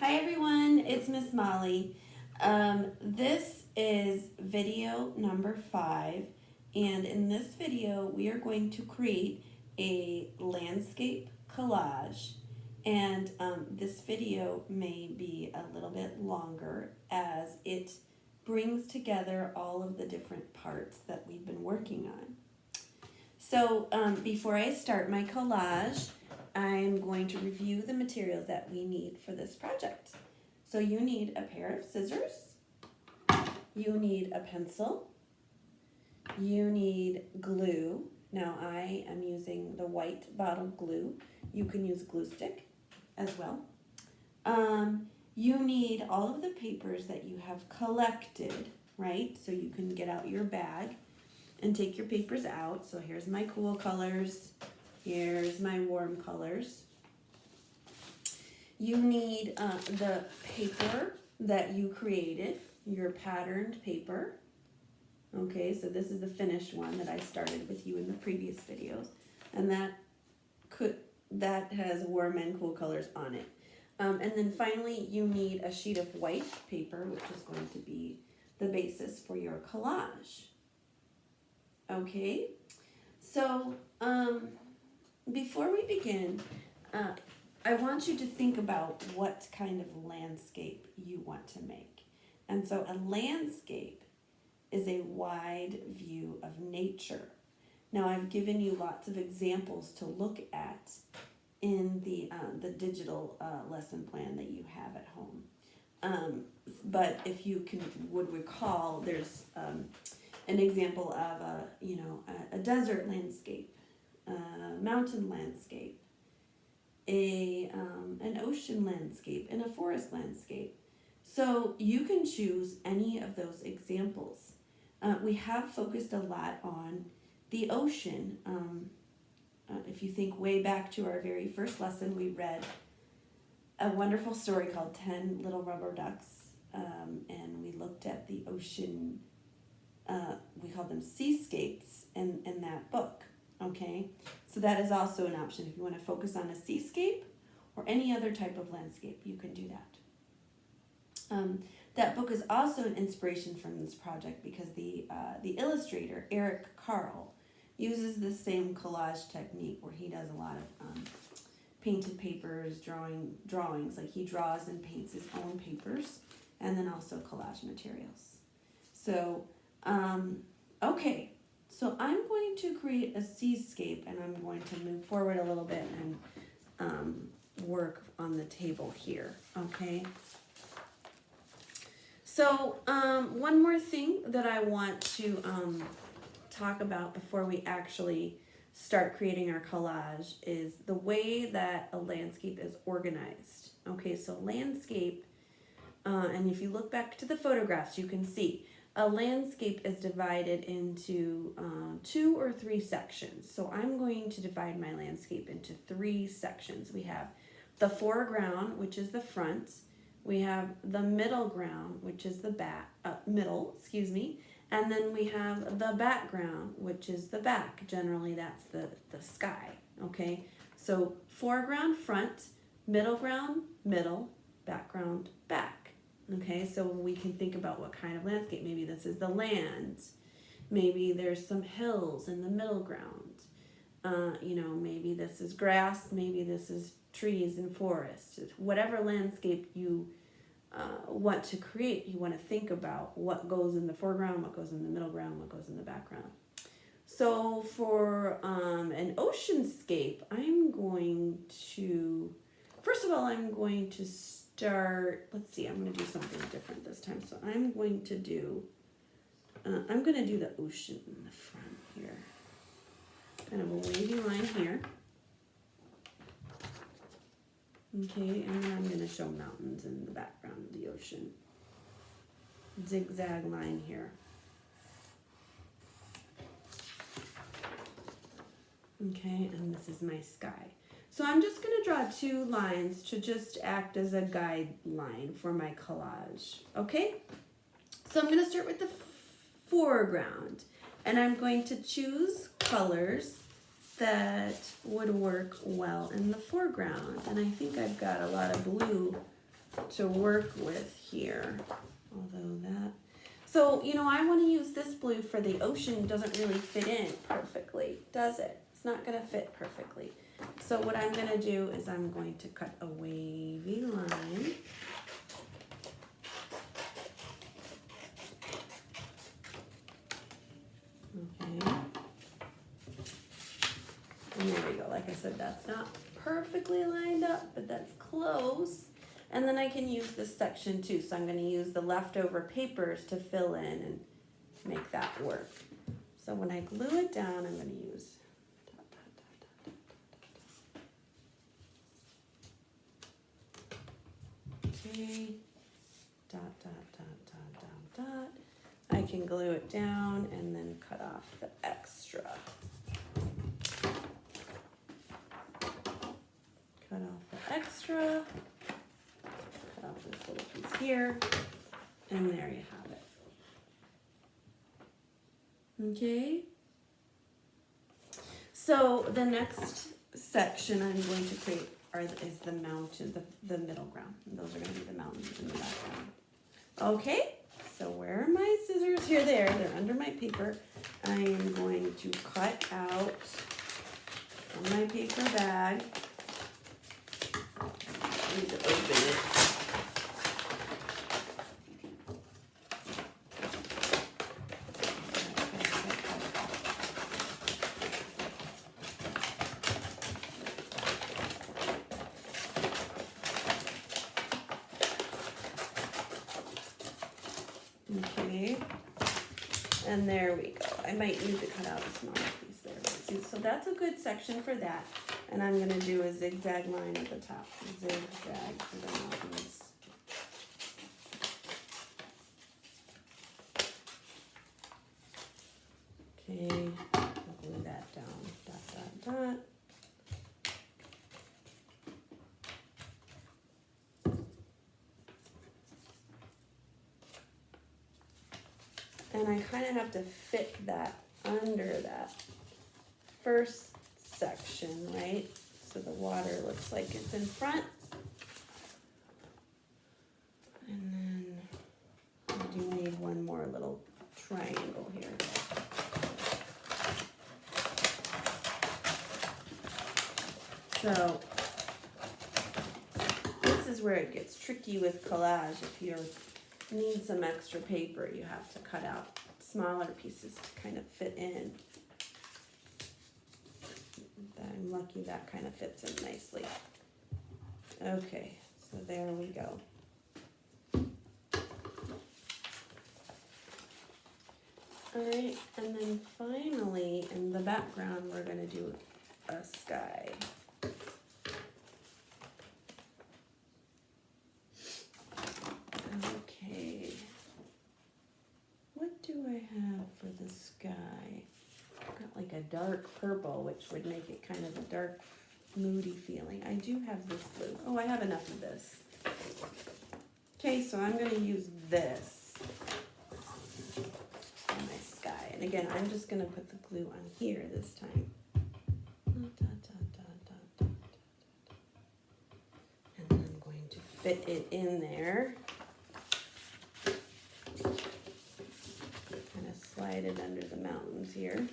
Hi everyone, it's Miss Molly. This is video number 5, and in this video we are going to create a landscape collage. And this video may be a little bit longer as it brings together all of the different parts that we've been working on. So before I start my collage, I'm going to review the materials that we need for this project. So you need a pair of scissors, you need a pencil, you need glue. Now I am using the white bottle glue. You can use glue stick as well. You need all of the papers that you have collected, right? So you can get out your bag and take your papers out. So here's my cool colors. Here's my warm colors. You need the paper that you created, your patterned paper. Okay, so this is the finished one that I started with you in the previous videos. And that has warm and cool colors on it. And then finally, you need a sheet of white paper, which is going to be the basis for your collage. Okay, so before we begin, I want you to think about what kind of landscape you want to make. And so a landscape is a wide view of nature. Now I've given you lots of examples to look at in the digital lesson plan that you have at home. But if you would recall, there's an example of a desert landscape, a mountain landscape, an ocean landscape, and a forest landscape. So you can choose any of those examples. We have focused a lot on the ocean. If you think way back to our very first lesson, we read a wonderful story called 10 Little Rubber Ducks, and we looked at the ocean. We called them seascapes in that book. Okay, so that is also an option. If you want to focus on a seascape or any other type of landscape, you can do that. That book is also an inspiration from this project because the illustrator, Eric Carl, uses the same collage technique where he does a lot of painted papers, drawings, like he draws and paints his own papers, and then also collage materials. So, okay. So I'm going to create a seascape, and I'm going to move forward a little bit and work on the table here, okay? So one more thing that I want to talk about before we actually start creating our collage is the way that a landscape is organized. Okay, so landscape, and if you look back to the photographs, you can see a landscape is divided into 2 or 3 sections. So I'm going to divide my landscape into 3 sections. We have the foreground, which is the front. We have the middle ground, which is the and then we have the background, which is the back. Generally, that's the sky, okay? So foreground, front, middle ground, middle, background, back. Okay, so we can think about what kind of landscape. Maybe this is the land. Maybe there's some hills in the middle ground. Maybe this is grass. Maybe this is trees and forests. Whatever landscape you want to create, you want to think about what goes in the foreground, what goes in the middle ground, what goes in the background. So for an oceanscape, I'm going to start, let's see, I'm going to do something different this time. So I'm going to do the ocean in the front here. Kind of a wavy line here. Okay, and then I'm going to show mountains in the background of the ocean. Zigzag line here. Okay, and this is my sky. So I'm just going to draw 2 lines to just act as a guideline for my collage, okay? So I'm going to start with the foreground, and I'm going to choose colors that would work well in the foreground. And I think I've got a lot of blue to work with here. Although that, so, you know, I want to use this blue for the ocean. Doesn't really fit in perfectly, does it? It's not going to fit perfectly. So what I'm going to do is I'm going to cut a wavy line. Okay. And there we go. Like I said, that's not perfectly lined up, but that's close. And then I can use this section too. So I'm going to use the leftover papers to fill in and make that work. So when I glue it down, I'm going to use okay, dot, dot, dot, dot, dot, dot. I can glue it down and then cut off the extra. Cut off the extra. Cut off this little piece here. And there you have it. Okay. So the next section I'm going to create is the mountain, the middle ground. And those are going to be the mountains in the background. Okay, so where are my scissors? Here they are. They're under my paper. I am going to cut out from my paper bag. I need to open it. Okay, and there we go. I might need to cut out a smaller piece there. See, so that's a good section for that. And I'm going to do a zigzag line at the top. Zigzag for the mountains. Okay, I'll glue that down. Dot, dot, dot. And I kind of have to fit that under that first section, right? So the water looks like it's in front. And then I do need one more little triangle here. So this is where it gets tricky with collage. If you need some extra paper, you have to cut out smaller pieces to kind of fit in. I'm lucky that kind of fits in nicely. Okay, so there we go. All right, and then finally in the background we're going to do a sky. Okay, what do I have for the sky? I've got like a dark purple, which would make it kind of a dark, moody feeling. I do have this blue. Oh, I have enough of this. Okay, so I'm going to use this on my sky. And again, I'm just going to put the glue on here this time. And then I'm going to fit it in there. Kind of slide it under the mountains here.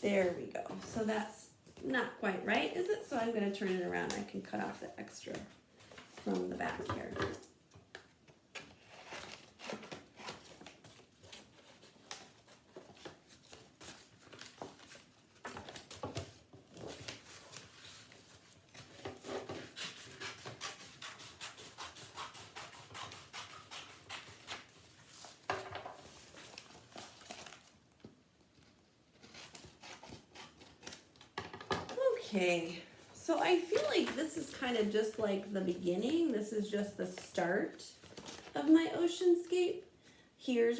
There we go. So that's not quite right, is it? So I'm going to turn it around. I can cut off the extra from the back here. Okay, so I feel like this is kind of just like the beginning. This is just the start of my oceanscape. Here's